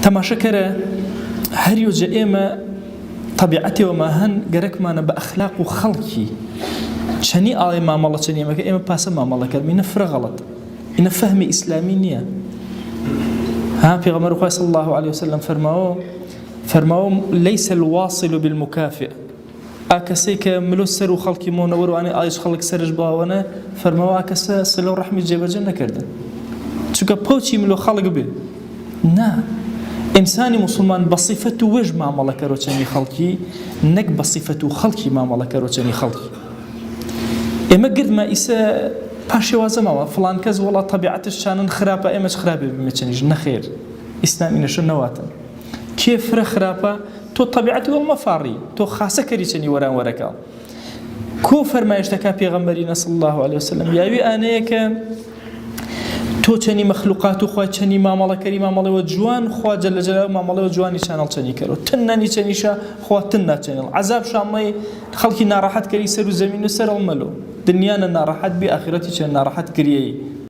تماشكرة هريو جائمة طبيعتي وما هن جرك ما نبأ أخلاق وخلقي شني ما مالله شني ما كإما باسم ما مالله كلام ينفر غلط إن فهم إسلامي نية ها في غمر صلى الله عليه وسلم فرماو ليس الواصل بالمكافئ أكسيك ملوسر وخلقي مونور وأنا عايش خلق سرج باوانا فرماو أكس صلوا رحمة جبرجنا كردن شو كبوتشي ملو خلق به نا إنساني مسلمان بصفته وجه ما ملك روتشني خلقي نك بصفته خلقي ما ملك روتشني خلقي إما قد ما إسا باشي وازما فلان كز والله طبيعة الشان خرابة إما خرابة بمتشنيج نخير إسلامي نشو نواتا كيف خرابة تو طبيعتي والمفاري تو خاصة كريتني وران وركا كوفر ما يشتكى بيغمبرنا صلى الله عليه وسلم ياوي آنيك تو چنی مخلوقات خو چنی معامله کری معامله و جوان خو جل جلاله معامله و جوانی چنل چنی کرو تننی چنیشا خو تننا چنل عذاب شامي خلقي ناراحت کری سر و زمین و سر الملو دنیا ناراحت بی آخرتی چن ناراحت کریه